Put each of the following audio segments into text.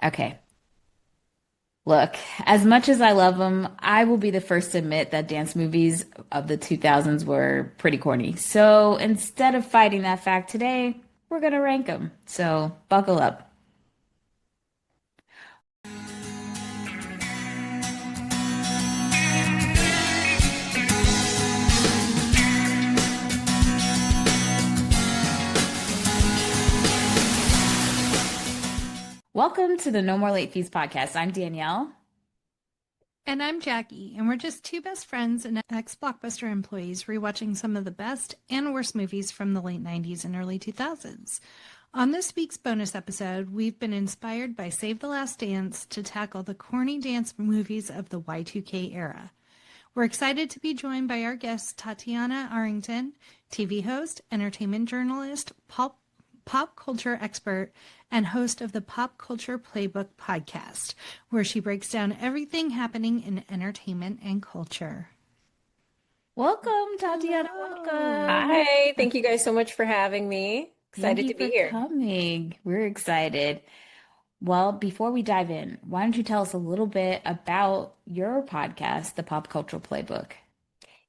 Okay. Look, as much as I love them, I will be the first to admit that dance movies of the 2000s were pretty corny. So instead of fighting that fact today, we're gonna rank them. So buckle up. Welcome to the No More Late Fees podcast. I'm Danielle. And I'm Jackie, and we're just two best friends and ex-Blockbuster employees rewatching some of the best and worst movies from the late 90s and early 2000s. On this week's bonus episode, we've been inspired by Save the Last Dance to tackle the corny dance movies of the Y2K era. We're excited to be joined by our guest, Tatyana Arrington, TV host, entertainment journalist, pop culture expert, and host of the Pop Culture Playbook podcast, where she breaks down everything happening in entertainment and culture. Welcome, Tatiana. Hello. Welcome. Hi, thank you guys so much for having me. Thank Excited you to be for here. coming. We're excited. Well, before we dive in, why don't you tell us a little bit about your podcast, the Pop Culture Playbook?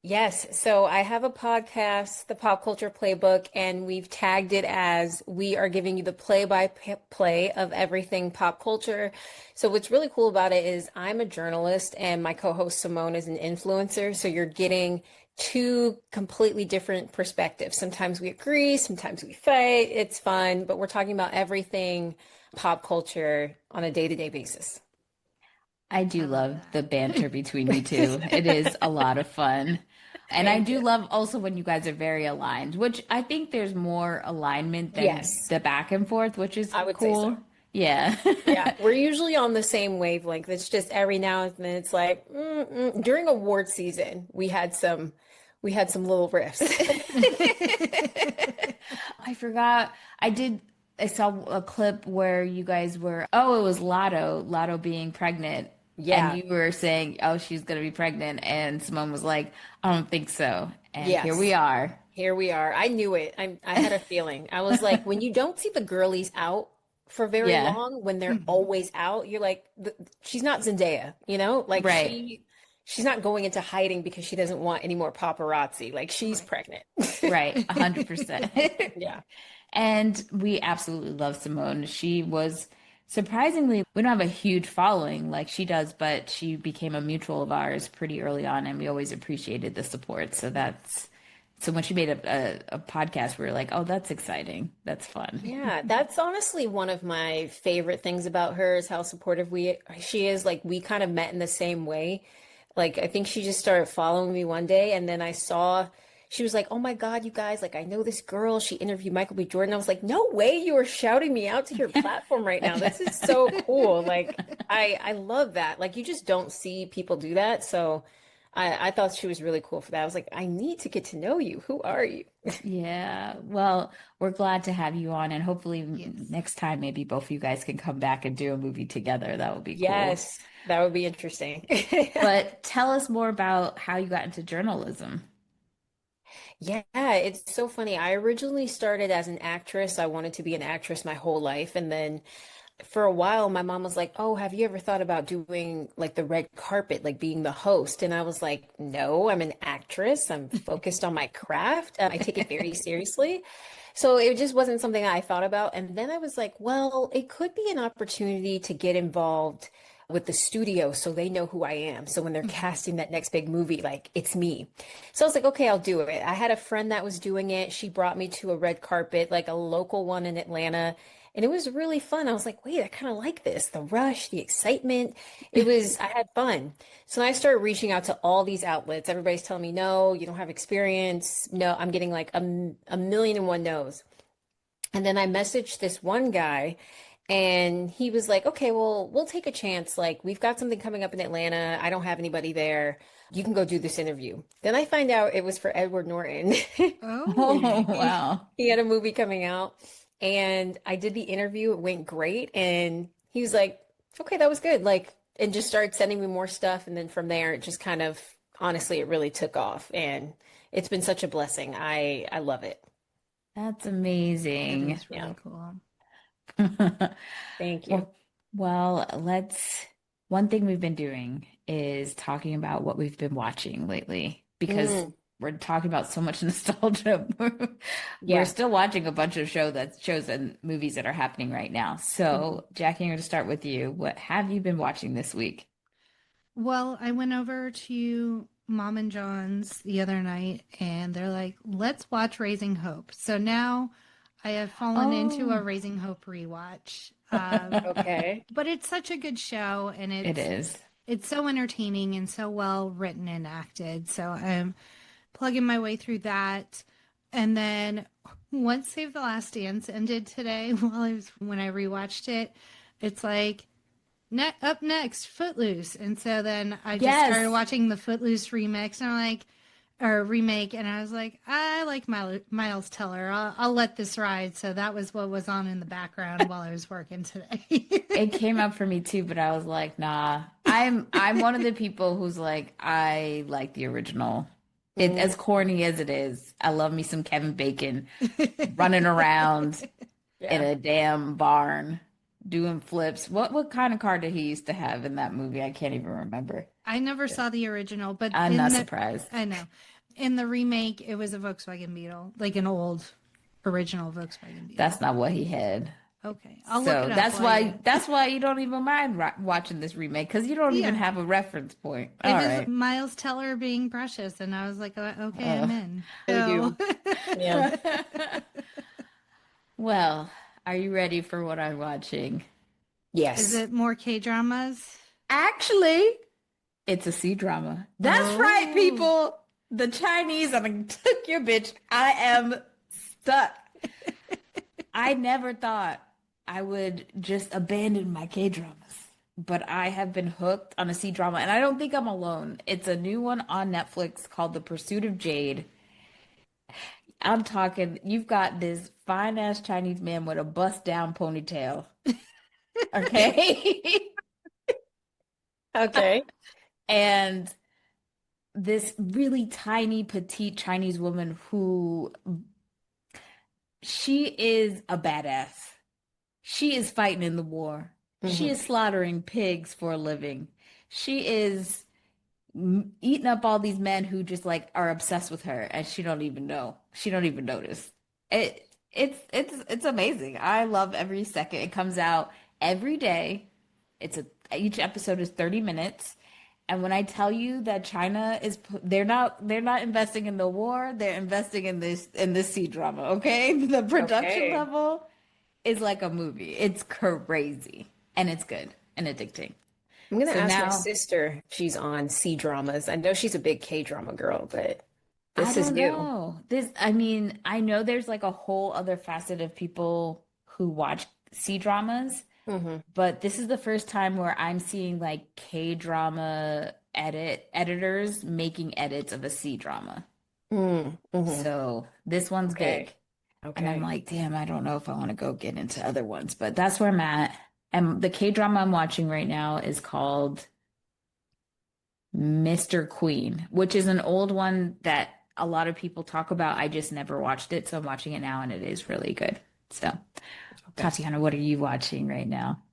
Yes, so I have a podcast, the Pop Culture Playbook, and we've tagged it as we are giving you the play-by-play of everything pop culture. So what's really cool about it is I'm a journalist and my co-host Simone is an influencer. So you're getting two completely different perspectives. Sometimes we agree, sometimes we fight. It's fun, but we're talking about everything pop culture on a day-to-day basis. I I do love love the that. banter between you two. It is a lot of fun. And I Thank do you. love also when you guys are very aligned, which I think there's more alignment than Yes, the back and forth, which is I would say so. cool. Yeah. Yeah, we're usually on the same wavelength. It's just every now and then it's like during award season, we had some little riffs. I forgot. I saw a clip where you guys were, oh, it was Lotto being pregnant. And Yeah. you were saying, oh, she's gonna be pregnant. And Simone was like, I don't think so. And here we Yes. are. Here we are. I knew it. I had a feeling. I was like, when you don't see the girlies out for very Yeah, long, when they're Mhm. always out, you're like, she's not Zendaya, you know? Like right. she's not going into hiding because she doesn't want any more paparazzi. Like she's Right. pregnant. Right, 100%. Yeah. And we absolutely love Simone. She was surprisingly, we don't have a huge following like she does, but she became a mutual of ours pretty early on, and we always appreciated the support. So when she made a podcast, we were like, oh, that's exciting. That's fun. Yeah, that's honestly one of my favorite things about her is how supportive she is. Like we kind of met in the same way. Like I think she just started following me one day and then I saw she was like, "Oh my God, you guys, like I know this girl. She interviewed Michael B. Jordan." I was like, "No way you are shouting me out to your platform right now. This is so cool." Like I love that. Like you just don't see people do that. So I thought she was really cool for that. I was like, "I need to get to know you. Who are you?" Yeah, well, we're glad to have you on, and hopefully Yes. next time maybe both of you guys can come back and do a movie together. That would be cool. Yes, that would be interesting. But tell us more about how you got into journalism. Yeah, it's so funny. I originally started as an actress. I wanted to be an actress my whole life. And then for a while, my mom was like, "Oh, have you ever thought about doing like the red carpet, like being the host?" And I was like, "No, I'm an actress. I'm focused on my craft. I take it very seriously." So it just wasn't something I thought about. And then I was like, well, it could be an opportunity to get involved with the studio so they know who I am. So when they're Mhm. casting that next big movie, like it's me. So I was like, okay, I'll do it. I had a friend that was doing it. She brought me to a red carpet, like a local one in Atlanta. And it was really fun. I was like, wait, I kind of like this. The rush, the excitement. I had fun. So I started reaching out to all these outlets. Everybody's telling me, no, you don't have experience. No, I'm getting like a million and one no's. And then I messaged this one guy and he was like, okay, well, we'll take a chance. Like, we've got something coming up in Atlanta. I don't have anybody there. You can go do this interview. Then I find out it was for Edward Norton. Oh, Oh, He, wow. he had a movie coming out and I did the interview. It went great. And he was like, okay, that was good. Like, and just started sending me more stuff. And then from there, it just kind of, honestly, it really took off. And it's been such a blessing. I love it. That's that amazing. is Yeah. really cool. Thank you. Well, Well, one thing we've been doing is talking about what we've been watching lately because Mm, we're talking about so much nostalgia. We're yeah. still watching a bunch of shows and movies that are happening right now. Mhm. So, Jackie, I'm going to start with you. What have you been watching this week? Well, I went over to Mom and John's the other night and they're like, let's watch Raising Hope. So now I have fallen into a Oh, Raising Hope rewatch. Okay. But it's such a good show and it is. it's so entertaining and so well written and acted. So I'm plugging my way through that. And then once Save the Last Dance ended today, when I rewatched it, it's like up next, Footloose. And so then I just started Yes, watching the Footloose remix, and I'm like, or remake, and I was like, I like Miles Teller. I'll let this ride. So that was what was on in the background while I was working today. it came up for me too, but I was like, nah. I'm one of the people who's like, I like the original. It Mm, as corny as it is. I love me some Kevin Bacon running around in yeah. a damn barn doing flips. What kind of car did he used to have in that movie? I can't even remember. I never saw the original, but I'm not surprised. I know, in the remake, it was a Volkswagen Beetle, like an old original Volkswagen Beetle. That's not what he had. Okay, I'll look So it up while you. that's why you don't even mind watching this remake because you don't even Yeah, have a reference point. it All was right. Miles Teller being precious, and I was like, okay, Uh, I'm in. Really So, do. Yeah. well, are you ready for what I'm watching? is Yes. it more K dramas? Actually, it's a C drama. That's right, Oh, people. The Chinese, I took your bitch. I am stuck. I never thought I would just abandon my K dramas, but I have been hooked on a C drama, and I don't think I'm alone. It's a new one on Netflix called The Pursuit of Jade. I'm talking, you've got this fine ass Chinese man with a bust down ponytail. Okay. Okay. And this really tiny, petite Chinese woman who she is a badass. She is fighting in the war. She Hmm. is slaughtering pigs for a living. She is eating up all these men who just like are obsessed with her and she don't even know. She don't even notice. It's amazing. I love every second. It comes out every day. Each episode is 30 minutes. And when I tell you that China is they're not investing in the war, they're investing in this C drama, okay? The production Okay. level is like a movie. It's crazy and it's good and addicting. I'm gonna So ask my now sister if she's on C dramas. I know she's a big K drama girl, but I this is don't new. know. I mean, I know there's like a whole other facet of people who watch C dramas, Hmm. but this is the first time where I'm seeing like K drama editors making edits of a C drama. Mm-hmm. So this one's Okay. big. And I'm Okay. like, damn, I don't know if I want to go get into other ones, but that's where I'm at. And the K drama I'm watching right now is called Mr. Queen, which is an old one that a lot of people talk about. I just never watched it, so I'm watching it now and it is really good. So, Okay. Tatiana, what are you watching right now?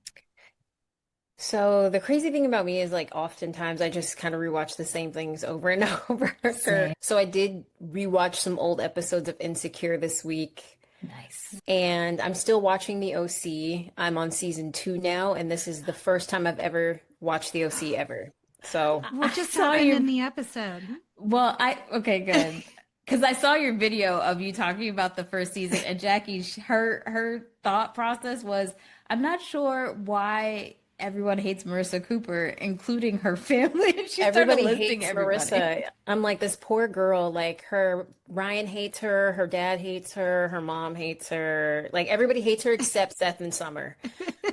So the crazy thing about me is like oftentimes I just kind of rewatch the same things over and over. Same. So I did rewatch some old episodes of Insecure this week, Nice. and I'm still watching the OC. I'm on season 2 now, and this is the first time I've ever watched the OC ever. So what I just saw happened your in the episode? okay, good. Because I saw your video of you talking about the first season, and Jackie, her thought process was, I'm not sure why everyone hates Marissa Cooper, including her family. And she started everybody listing hates everybody. Marissa. I'm like, this poor girl, like her Ryan hates her dad hates her mom hates her. Like everybody hates her except Seth and Summer.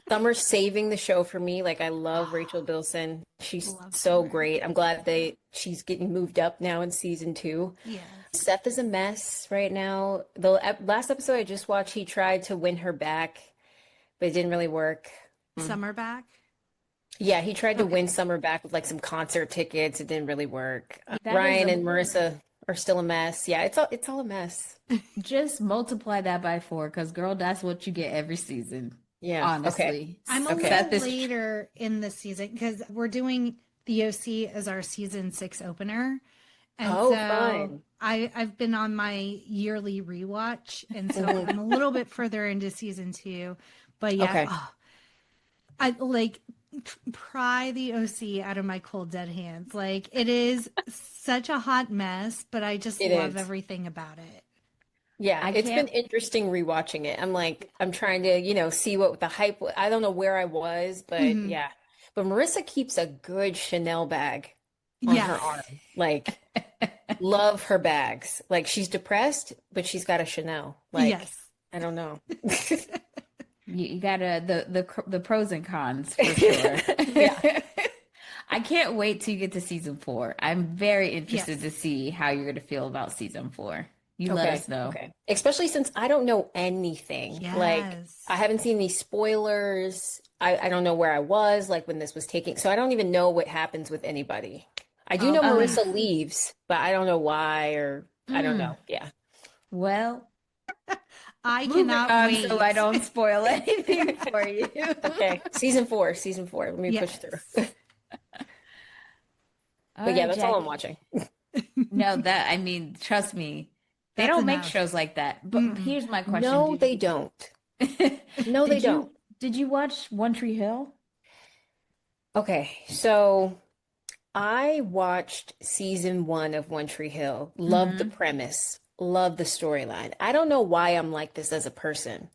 Summer's saving the show for me. Like I love Rachel Bilson. She's Love so Summer. great. I'm glad she's getting moved up now in season 2. Yes. Seth is a mess right now. The last episode I just watched, he tried to win her back, but it didn't really work. Mm. Summer back. Yeah, he tried to win Okay. Summer back with like some concert tickets. It didn't really work. That is Ryan a and Marissa are still a mess. Yeah, it's all a mess. just multiply that by 4, because girl, that's what you get every season. Yeah. Okay. honestly. I'm a Okay. little Seth is later in the season because we're doing the OC as our season 6 opener. And Oh, so fine. I've been on my yearly rewatch. And so Hmm. I'm a little bit further into season 2. But yeah, Okay. oh, I like pry the OC out of my cold dead hands. Like it is such a hot mess, but I just It love is. everything about it. Yeah, I it's been can't interesting rewatching it. I'm like, I'm trying to, see what the hype was. I don't know where I was, but Mhm. yeah. But Marissa keeps a good Chanel bag on her Yes. arm. Like, love her bags. Like, she's depressed, but she's got a Chanel. Like, Yes. I don't know. you gotta the pros and cons for sure. Yeah. I can't wait till you get to season 4. I'm very interested Yes. to see how you're gonna feel about season 4. You let Okay. us know. Okay. Especially since I don't know anything. Like, I Yes. haven't seen any spoilers. I don't know where I was, like when this was taking. So I don't even know what happens with anybody. I do Oh, know Um, Marissa leaves, but I don't know why or I don't mm, know. Yeah. well, I moving cannot on so I wait. don't spoil anything for you. Okay. Season four. Season four. Let me push through. Yes. All But yeah, right, that's all I'm Jackie. watching. No, that I mean, trust me, they That's don't make enough. shows like that. But Mm-mm. here's my question: No, they don't. No, they did you don't. did you watch One Tree Hill? Okay. So I watched season one of One Tree Hill. Loved the Hmm. premise. Loved the storyline. I don't know why I'm like this as a person,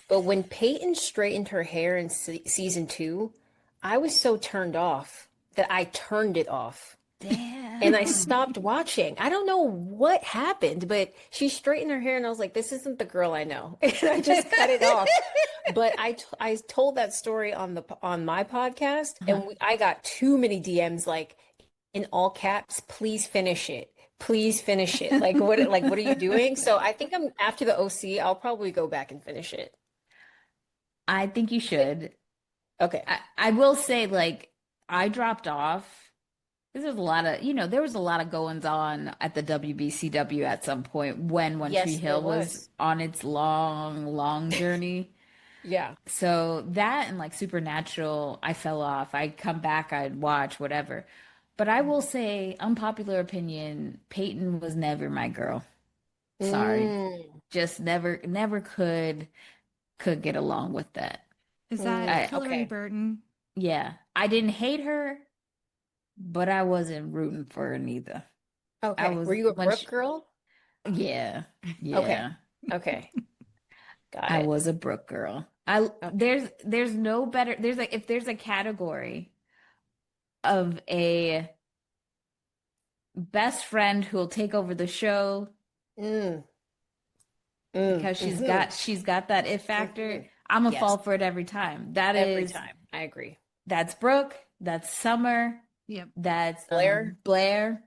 but when Peyton straightened her hair in season two, I was so turned off that I turned it off and I Damn. stopped watching. I don't know what happened, but she straightened her hair and I was like, this isn't the girl I know. And I just cut it off. But I told that story on my podcast Uh-huh. and I got too many DMs like in all caps, please finish it. Please finish it. Like what are you doing? So I think I'm after the OC, I'll probably go back and finish it. I think you should. Okay. I will say, like, I dropped off. There's a lot of, there was a lot of goings on at the WBCW at some point when One Tree Yes, there Hill was was. on its long, long journey. Yeah. So that and like Supernatural, I fell off. I'd come back, I'd watch, whatever. But I will say, unpopular opinion, Peyton was never my girl. Sorry. Mm, Just never could get along with that. Is that I Hillary okay. Burton? Yeah. I didn't hate her, but I wasn't rooting for her neither. I Okay. Were was you a when Brooke she, girl? yeah, Okay. yeah. Okay. Got I it. was a Brooke girl. I Okay. there's no better there's like if there's a category of a best friend who will take over the show Mm, because mm-hmm, she's got that it factor. mm-hmm. I'm a Yes. fall for it every time. Every time. I agree. That's Brooke, that's Summer, Yep. that's Blair? Blair.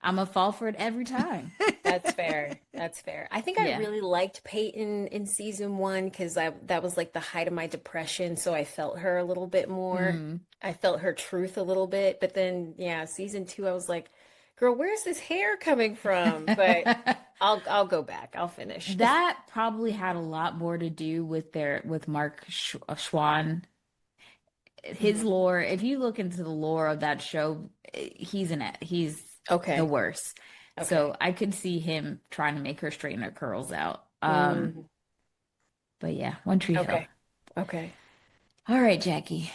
I'm a fall for it every time. That's fair. That's fair. I think I Yeah. really liked Peyton in season one because that was like the height of my depression. So I felt her a little bit more. Mm. I felt her truth a little bit. But then, yeah, season two, I was like, girl, where's this hair coming from? But I'll go back. I'll finish. That probably had a lot more to do with with Mark Schwann. His Mhm. lore, if you look into the lore of that show, he's the Okay. worst. Okay. So I could see him trying to make her straighten her curls out. Mm, But yeah, One Tree Hill. okay. Okay. All right, Jackie,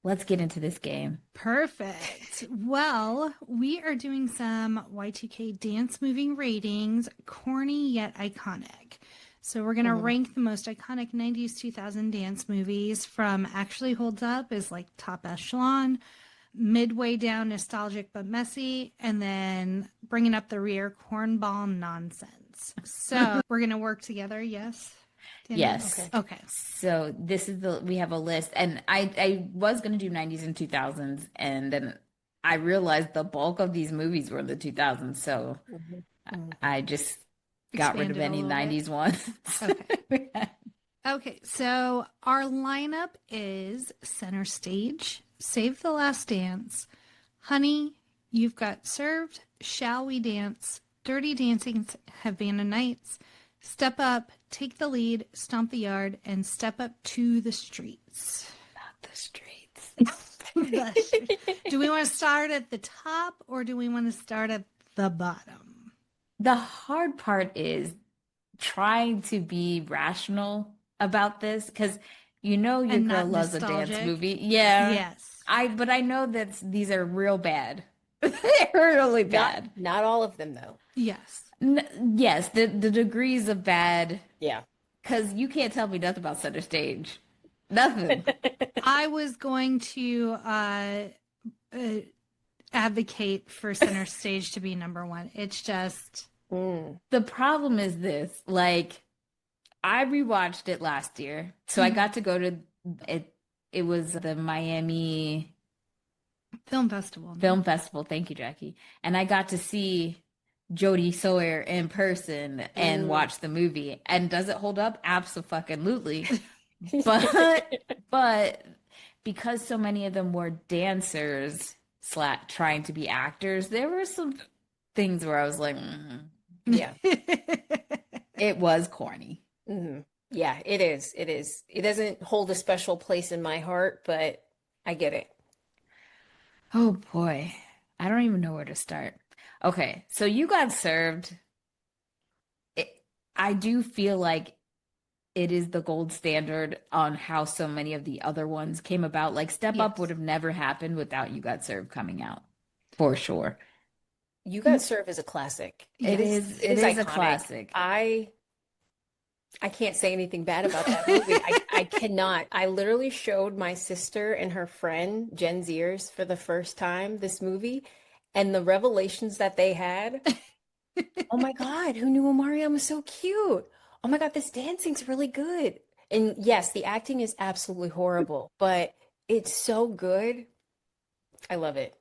let's get into this game. Perfect. Well, we are doing some Y2K dance moving ratings, corny yet iconic. So we're going to Mhm. rank the most iconic 90s 2000 dance movies from actually holds up is like top echelon, midway down nostalgic but messy, and then bringing up the rear cornball nonsense. So we're going to work together. Yes, Danielle? Yes. Okay. Okay. So this is we have a list, and I was gonna do 90s and 2000s, and then I realized the bulk of these movies were in the 2000s, so Mhm. Mhm. I just got rid of Expanded a any little bit. 90s ones. Okay. Okay, so our lineup is Center Stage, Save the Last Dance, Honey, You've Got Served, Shall We Dance, Dirty Dancing, Havana Nights, Step Up, Take the Lead, Stomp the Yard, and Step Up to the Streets. Not the streets. Do we want to start at the top or do we want to start at the bottom? The hard part is trying to be rational about this because you know your And girl not loves a dance nostalgic. movie. Yeah. Yes. But I know that these are real bad. They're really bad. Not all of them though. Yes. Yes, the degrees of bad, Yeah. because you can't tell me nothing about Center Stage. Nothing. I was going to advocate for Center Stage to be number one. It's just The problem is this, like, I rewatched it last year, so I got to go to it. It was the Miami Film Festival. Film Festival. Thank you, Jackie. And I got to see Jodie Sawyer in person and watch the movie. And does it hold up? Absolutely. But because so many of them were dancers trying to be actors, there were some things where I was like, Yeah. it was corny. Yeah, it is. It is. It doesn't hold a special place in my heart, but I get it. Oh boy. I don't even know where to start. Okay, so You Got Served. I do feel like it is the gold standard on how so many of the other ones came about. Like Step Up would have never happened without You Got Served coming out, for sure. You Got Served is a classic. It is a iconic. classic. I can't say anything bad about that movie. I cannot. I literally showed my sister and her friend, Gen Zers, for the first time this movie, and the revelations that they had. Oh my God, who knew Omarion was so cute? Oh my God, this dancing's really good. And yes, the acting is absolutely horrible, but it's so good. I love it.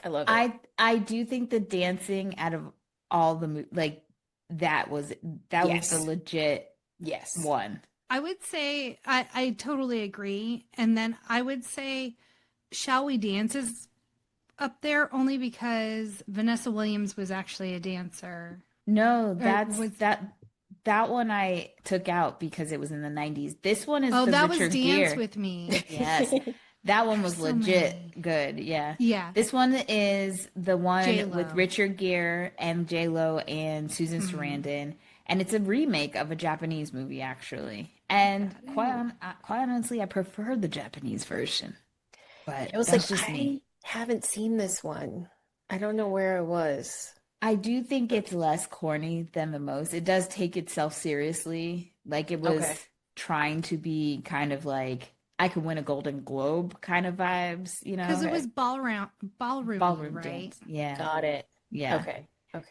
I love it. I do think the dancing out of all the that was the legit one. I would say I totally agree. And then I would say Shall We Dance is up there only because Vanessa Williams was actually a dancer. No, that one I took out because it was in the 90s. This one is that Richard was Dance Gere. with Me. Yes. That one was legit good. Yeah. Yeah. This one is the one J-Lo. with Richard Gere and J-Lo and Susan Sarandon. And it's a remake of a Japanese movie, actually. And quite honestly, I prefer the Japanese version. But I was that's like, just me. I haven't seen this one. I don't know where it was. I do think it's less corny than the most. It does take itself seriously. Like it was trying to be kind of like I could win a Golden Globe kind of vibes, you know? Because it was ballroom, right? Dance. Yeah. Got it. Yeah. Okay.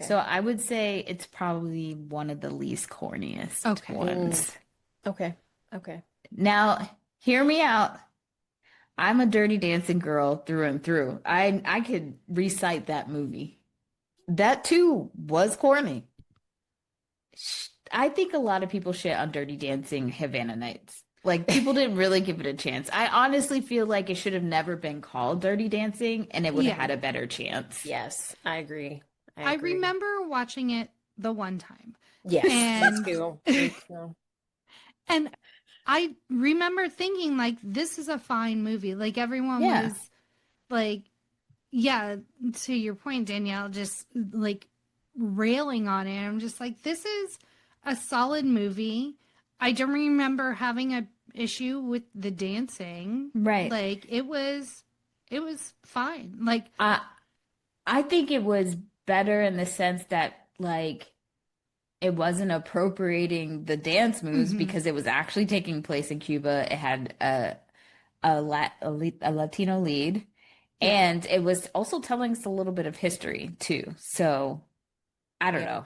So I would say it's probably one of the least corniest ones. Okay. Now, hear me out. I'm a Dirty Dancing girl through and through. I could recite that movie. That too was corny. I think a lot of people shit on Dirty Dancing Havana Nights. Like people didn't really give it a chance. I honestly feel like it should have never been called Dirty Dancing and it would have had a better chance. Yes, I agree. I remember watching it the one time. Yes, and, me too. And I remember thinking like, this is a fine movie. Like everyone was like, yeah, to your point, Danielle, just like railing on it. I'm just like, this is a solid movie. I don't remember having a issue with the dancing. Right. Like it was fine. Like I think it was better in the sense that like it wasn't appropriating the dance moves because it was actually taking place in Cuba. It had a Latino lead. And it was also telling us a little bit of history too. So I don't know.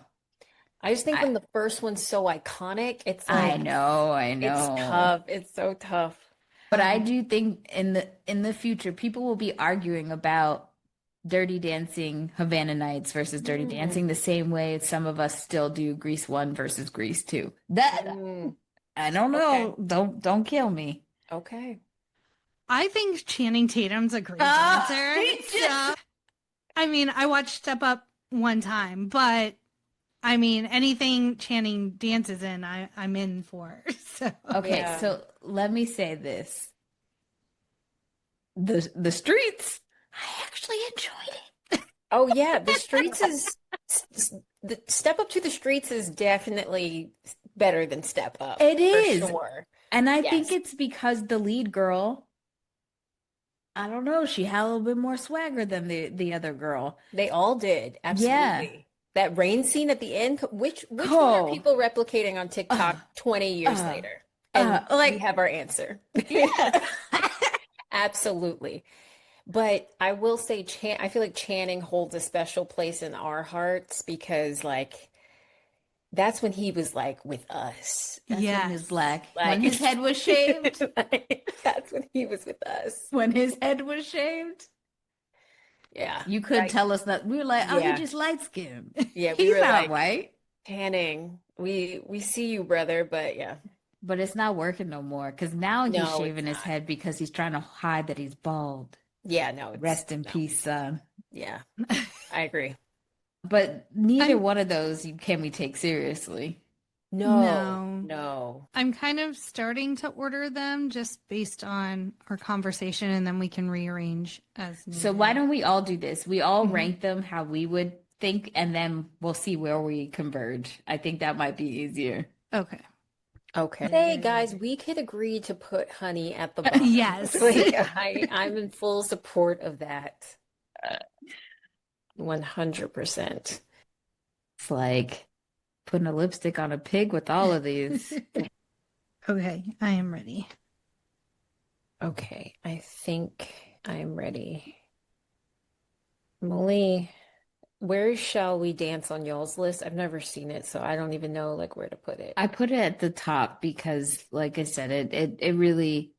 I just think when the first one's so iconic, it's like I know. It's tough. It's so tough. But I do think in the future people will be arguing about Dirty Dancing Havana Nights versus Dirty Dancing the same way some of us still do Grease 1 versus Grease 2. That I don't know. Okay. Don't kill me. Okay. I think Channing Tatum's a great dancer. So, I mean, I watched Step Up one time, but I mean, anything Channing dances in, I'm in for. So Okay, Yeah. so let me say this. The streets, I actually enjoyed it. Oh yeah, the streets is the Step Up to the Streets is definitely better than Step Up It for is. sure. And I think Yes. it's because the lead girl, I don't know, she had a little bit more swagger than the other girl. They all did. Yeah. Absolutely. That rain scene at the end, which one are Cole. people replicating on TikTok Uh, 20 years uh, later? And we like, have our answer. yeah. Absolutely. But I will say I feel like Channing holds a special place in our hearts because like that's when he was like with us. That's when he was yes. black. When Like his head was shaved. that's when he was with us. When his head was shaved. Yeah. You couldn't Like tell us that. We were like, oh, he yeah. just light skinned. Yeah, we He's were not like white. Channing, we see you, brother, but yeah. But it's not working no more because now he's No, it's shaving his not. head because he's trying to hide that he's bald. Yeah, no, it's Rest in no. peace, son. Yeah, I agree. But neither I'm one of those can we take seriously. No, no. no. I'm kind of starting to order them just based on our conversation, and then we can rearrange as So why needed. don't we all do this? We all Mhm. rank them how we would think, and then we'll see where we converge. I think that might be easier. Okay. Okay. Hey guys, we could agree to put honey at the bottom. Yes. Like I'm in full support of that. 100%. It's like putting a lipstick on a pig with all of these. Okay, I am ready. Okay, I think I'm ready. Molly, where shall we dance on y'all's list? I've never seen it, so I don't even know like where to put it. I put it at the top because, like I said, it really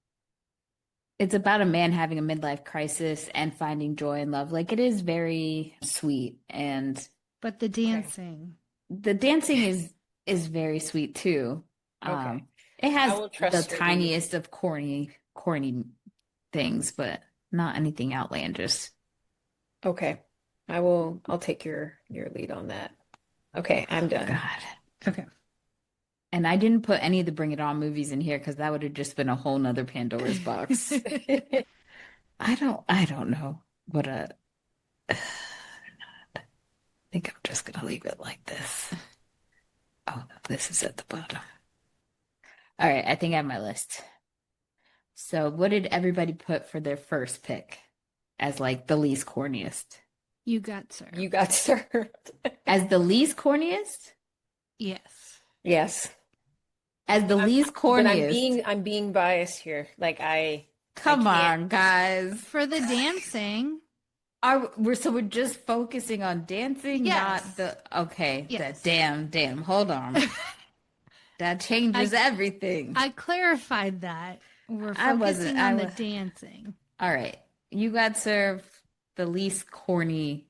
it's about a man having a midlife crisis and finding joy in love. Like it is very sweet, and But the Okay. dancing. the dancing is very sweet too. Okay. It I has will the trust your lead. tiniest of corny things, but not anything outlandish. Okay. I'll take your lead on that. Okay, I'm done. God. Okay. And I didn't put any of the Bring It On movies in here because that would have just been a whole nother Pandora's box. I don't know what a I think I'm just gonna leave it like this. Oh no, this is at the bottom. All right, I think I have my list. So what did everybody put for their first pick as like the least corniest? You got served. You got served. As the least corniest? Yes. Yes. As the least But corniest. I'm being biased here. Like I Come can't. on, guys. For the dancing, We're just focusing on dancing, Yes. not the okay. Yes. Damn. Hold on. That changes everything. I clarified that. We're I wasn't- focusing I on the wa- dancing. All right. You got served the least corny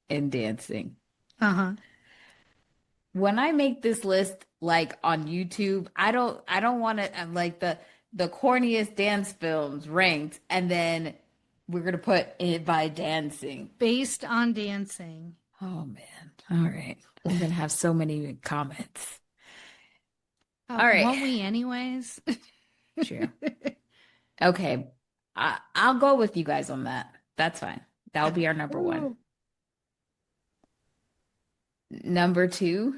in dancing. Uh-huh. When I make this list like on YouTube, I don't want to like the corniest dance films ranked and then we're gonna put it by dancing. Based on dancing. Oh man. All right. I'm gonna have so many comments. All right. Won't we anyways? True. Okay. I'll go with you guys on that. That's fine. That'll be our number one. Number two.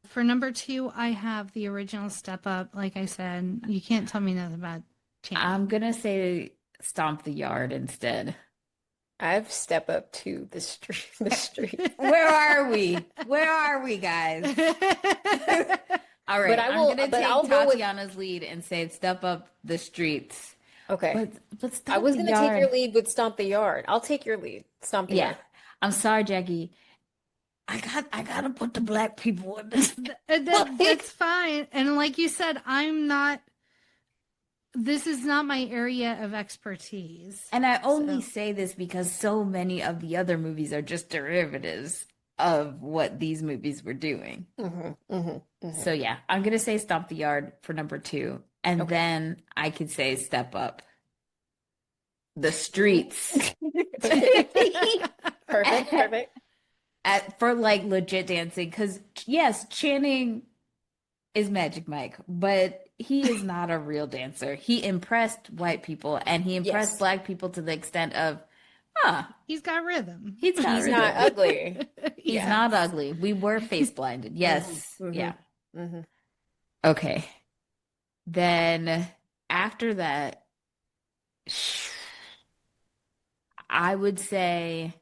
For number 2, I have the original Step Up. Like I said, you can't tell me nothing about Channing. I'm gonna say Stomp the Yard instead. I've Step Up to the street. Where are we? Where are we, guys? All right, I will- I'm gonna but take I'll go with- Tatyana's lead and say Step Up the Streets. Okay. But I Stomp was the gonna take Yard. your lead with Stomp the Yard. I'll take your lead. Stomp the Yeah. Yard. I'm sorry, Jackie. I gotta put the black people in this. That's fine. And like you said, this is not my area of expertise. And I only say this because so many of the other movies are just derivatives of what these movies were doing. So yeah, I'm gonna say Stomp the Yard for number 2. And then I could say Step Up. The Streets. Perfect. for like legit dancing. Because yes, Channing is Magic Mike, but he is not a real dancer. He impressed white people and he impressed Yes. black people to the extent of, huh, He's got rhythm. he's got He's not rhythm. ugly. He's Yeah. not ugly. We were face blinded. Hmm. Yes. Hmm. Yeah. Hmm. Okay. Then after that, I would say,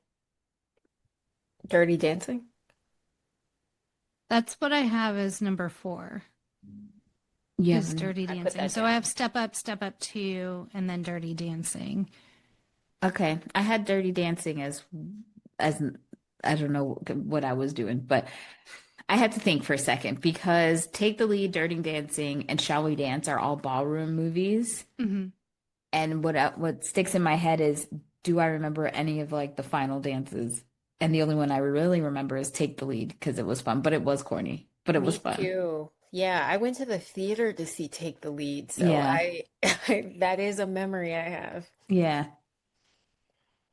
Dirty Dancing. That's what I have as number 4 yeah. is Dirty I put Dancing. that So I down. have Step Up 2, and then Dirty Dancing. Okay. I had Dirty Dancing as I don't know what I was doing, but I had to think for a second because Take the Lead, Dirty Dancing, and Shall We Dance are all ballroom movies. Hmm. And what sticks in my head is, do I remember any of like the final dances? And the only one I really remember is Take the Lead because it was fun, but it was corny, but it was Me fun. too. Yeah, I went to the theater to see Take the Lead, so Yeah. that is a memory I have. Yeah.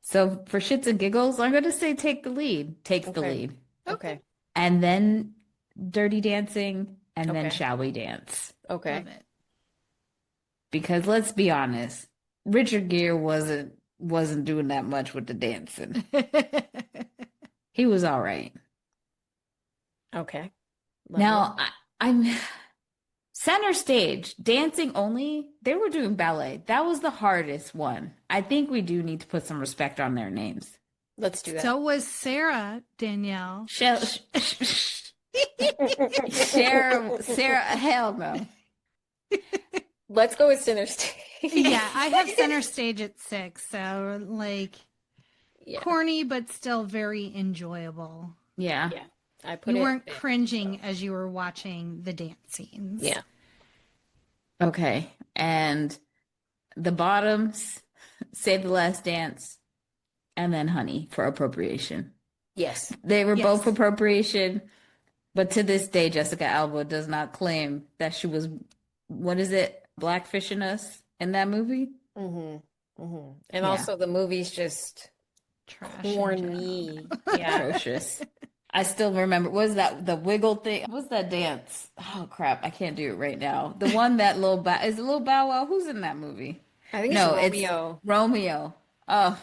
So for shits and giggles, I'm going to say Take the Lead, takes the Okay. lead. Okay. Okay. And then Dirty Dancing, and then Okay. Shall We Dance? Okay. Love it. Because let's be honest, Richard Gere wasn't doing that much with the dancing. He was all right. Okay. Love it. Now I'm center stage, dancing only. They were doing ballet. That was the hardest one. I think we do need to put some respect on their names. Let's do that. So was Sarah, Danielle. Sarah, hell no. Let's go with Center Stage. Yeah, I have Center Stage at 6. So like Yeah. corny, but still very enjoyable. Yeah. Yeah. I put You it weren't there. cringing as you were watching the dance scenes. Yeah. Okay. And the bottoms, Save the Last Dance, and then Honey for appropriation. Yes. They were Yes. both appropriation, but to this day, Jessica Alba does not claim that she was, what is it, blackfishing us in that movie? Mm-hmm. Mm-hmm. And Yeah. also the movie's just Trash in corny. general. Yeah. Atrocious. I still remember, what was that the wiggle thing? What was that dance? Oh crap, I can't do it right now. The one that is it Lil Bow Wow? Who's in that movie? I think No, it's it's Romeo. Romeo. Oh,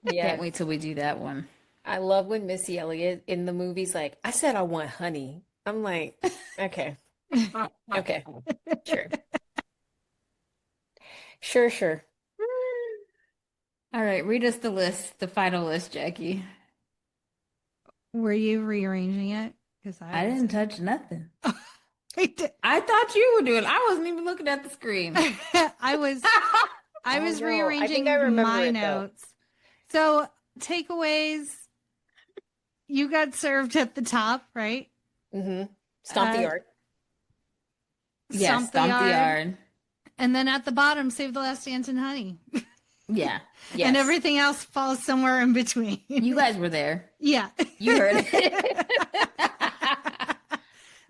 Yeah. can't wait till we do that one. I love when Missy Elliott in the movie's like, I said I want honey. I'm like, okay. Okay. Sure. Sure, sure. All right, read us the list, the final list, Jackie. Were you rearranging it? Because I didn't touch nothing. I did. I thought you were doing. I wasn't even looking at the screen. I was Oh, was no. I rearranging think I remember my it, though. notes. So takeaways, you got served at the top, right? Mm-hmm. Stomp the Uh, Yard. Yes, Stomp the Yard. And then at the bottom, Save the Last Dance and Honey. Yeah, Yes. And everything else falls somewhere in between. you guys were there. Yeah. You heard it.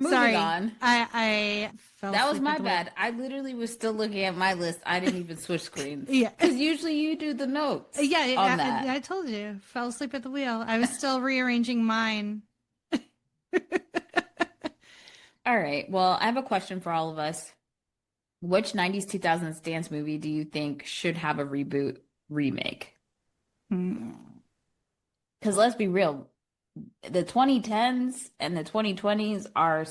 Moving Sorry. on. I fell That was asleep my at the wheel. bad. I literally was still looking at my list. I didn't even switch screens. Yeah. Because usually you do the notes Yeah, on that. I told you. Fell asleep at the wheel. I was still rearranging mine. All right. Well, I have a question for all of us. Which 90s, 2000s dance movie do you think should have a reboot remake? Hmm. Because let's be real, the 2010s and the 2020s are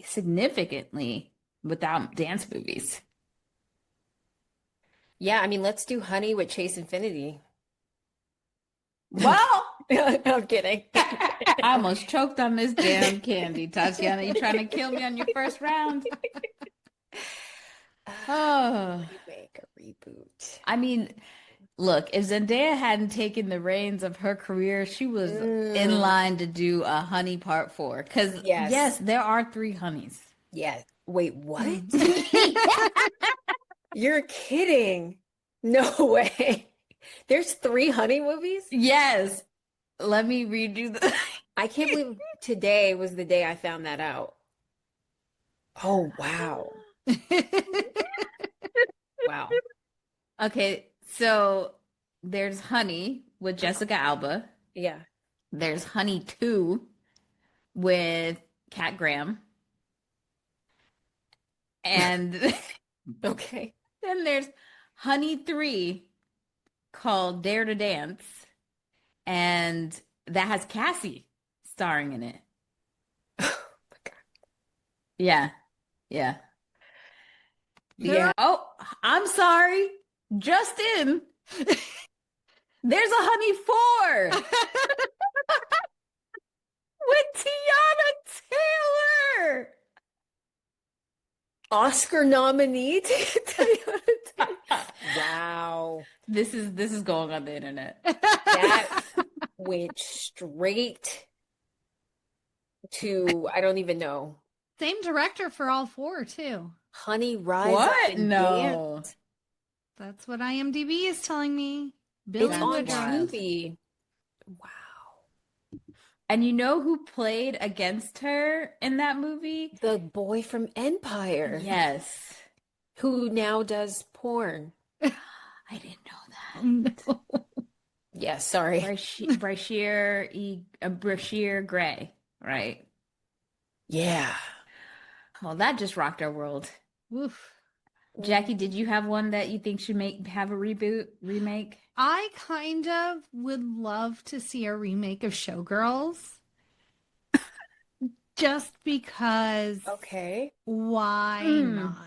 significantly without dance movies. Yeah, I mean, let's do Honey with Chase Infinity. Well, I'm kidding. I almost choked on this damn candy, Tatyana. You trying to kill me on your first round? Oh, Remake a reboot. I mean, look, if Zendaya hadn't taken the reins of her career, she was in line to do a Honey Part 4. Because, Yes. yes, there are 3 Honeys. Yeah. Wait, what? You're kidding. No way. There's 3 Honey movies? Yes. Let me read you the. I can't believe today was the day I found that out. Oh, wow. Wow. Okay, so there's Honey with Jessica Alba. Yeah. There's Honey 2 with Cat Graham. And Okay. then there's Honey 3 called Dare to Dance. And that has Cassie starring in it. Oh my God. Yeah. Yeah. There Yeah. Oh, I'm sorry. Just in. There's a Honey 4 are with Tiana Taylor. Oscar nominee. Wow. This is going on the internet. That went straight to, I don't even know. same director for all four, too. Honey, rise up What? and No. dance. That's what IMDb is telling me. It's Billy That's on Woodruff. wild. Tubi. Wow. And you know who played against her in that movie? The boy from Empire, Yes. who now does porn. I didn't know that. No. Yeah, sorry. Brashear Gray, right? Yeah. Well, that just rocked our world. Woof. Jackie, did you have one that you think should have a remake? I kind of would love to see a remake of Showgirls. Just because Okay. why Hmm. not?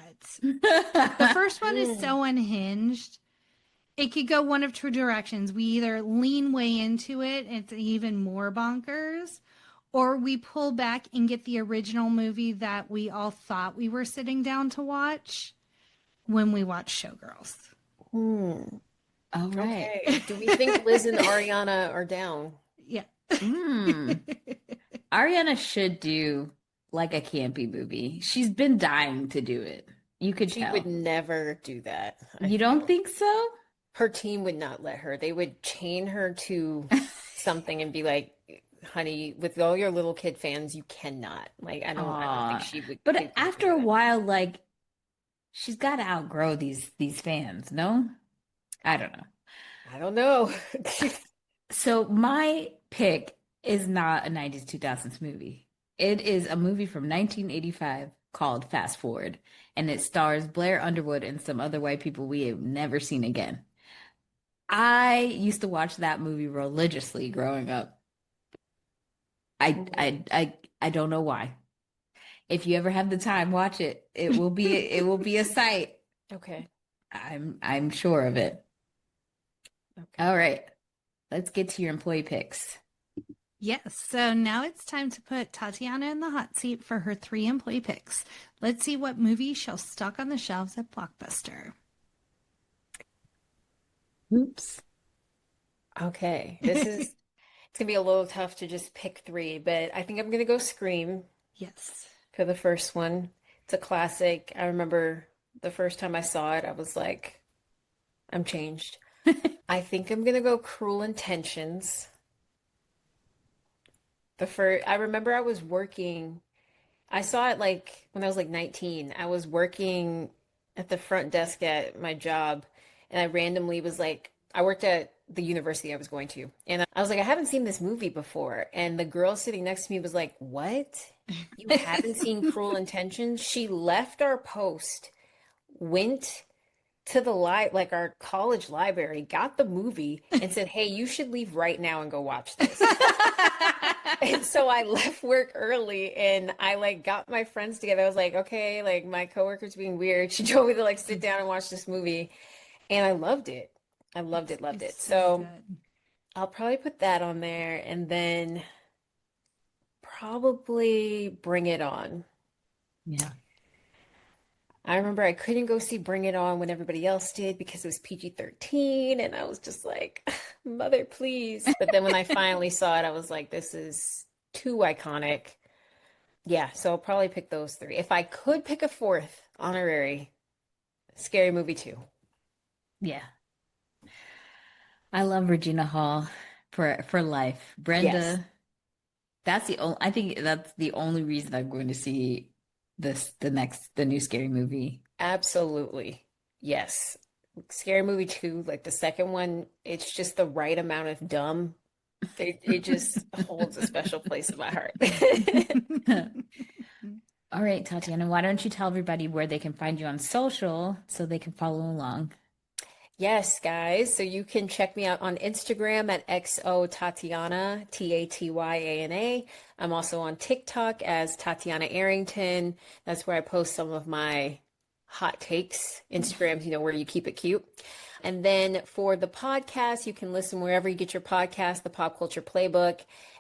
The first one is Mm. so unhinged. It could go one of two directions. We either lean way into it, it's even more bonkers, or we pull back and get the original movie that we all thought we were sitting down to watch when we watched Showgirls. Hmm. All right. Okay. Do we think Liz and Ariana are down? Yeah. Hmm. Ariana should do like a campy movie. She's been dying to do it. You could She would tell. never do that, I You don't feel. think so? Her team would not let her. They would chain her to something and be like, honey, with all your little kid fans, you cannot. Like, I don't think Aw. she would But think she could after do a that. while, like she's got to outgrow these fans, no? I don't know. I don't know. So my pick is not a 90s 2000s movie. It is a movie from 1985 called Fast Forward, and it stars Blair Underwood and some other white people we have never seen again. I used to watch that movie religiously growing up. I Mhm. I I I don't know why. If you ever have the time, watch it. It will be a sight. Okay. I'm sure of it. Okay. All right. Let's get to your employee picks. Yes, so now it's time to put Tatyana in the hot seat for her 3 employee picks. Let's see what movie she'll stock on the shelves at Blockbuster. Oops. Okay. It's gonna be a little tough to just pick three, but I think I'm gonna go Scream Yes. for the first one. It's a classic. I remember the first time I saw it, I was like, I'm changed. I think I'm gonna go Cruel Intentions. I remember I was working. I saw it like when I was like 19. I was working at the front desk at my job, and I randomly was like, I worked at the university I was going to, and I was like, I haven't seen this movie before. And the girl sitting next to me was like, What? You haven't seen Cruel Intentions? She left our post, went to the like our college library, got the movie, and said, Hey, you should leave right now and go watch this. And so I left work early and I like got my friends together. I was like, okay, like my coworker's being weird. She told me to like sit down and watch this movie. And I loved it. I loved it, loved it. It's so So good. I'll probably put that on there and then probably Bring It On. Yeah. I remember I couldn't go see Bring It On when everybody else did because it was PG-13, and I was just like, Mother, please. But then when I finally saw it, I was like, this is too iconic. Yeah, so I'll probably pick those three. If I could pick a fourth honorary, Scary Movie 2. Yeah. I love Regina Hall for life. Yes, Brenda, I think that's the only reason I'm going to see the new scary movie. absolutely. Yes. Scary Movie 2, like the second one, it's just the right amount of dumb It just holds a special place in my heart. All right, Tatyana, why don't you tell everybody where they can find you on social so they can follow along? Yes, guys. So you can check me out on Instagram at XO Tatyana. I'm also on TikTok as Tatyana Arrington. That's where I post some of my hot takes. Instagram's, where you keep it cute. And then for the podcast, you can listen wherever you get your podcast, the Pop Culture Playbook.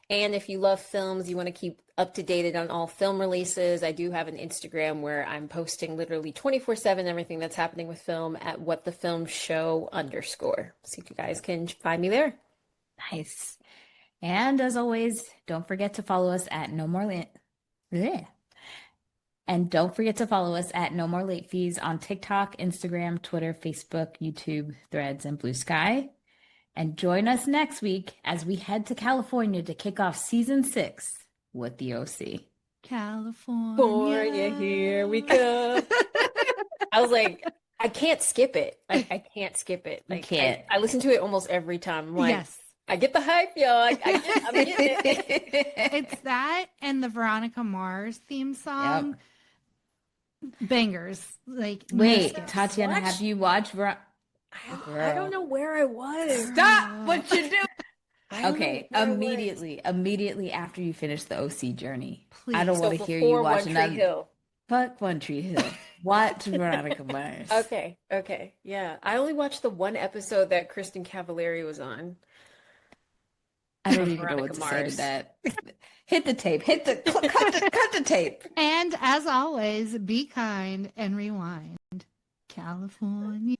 And if you love films, you want to keep up to date on all film releases, I do have an Instagram where I'm posting literally 24/7 everything that's happening with film at whatthefilmshow_. So you guys can find me there. Nice. And as always, don't forget to follow us at No More Late. Bleh. And don't forget to follow us at No More Late Fees on TikTok, Instagram, Twitter, Facebook, YouTube, Threads, and Blue Sky. And join us next week as we head to California to kick off season 6 with the OC. California, here we come. I was like, I can't skip it. I can't skip it. You Like, can't. I listen to it almost every time. I'm like, Yes. I get the hype, y'all. I'm getting it. It's that and the Veronica Mars theme song. Bangers. Like, Wait, massive. Tatyana, What? have you watched I don't know where I was. Stop what you do. I don't Okay, know where I was. immediately after you finish the OC journey. Please. I don't So want to hear before you One watch Tree another. Hill. Fuck One Tree Hill. Watch Veronica Mars. Okay. Yeah. I only watched the one episode that Kristen Cavallari was on. I don't of even know what Veronica to say to Mars. that. Hit the tape. Cut the tape. And as always, be kind and rewind. California.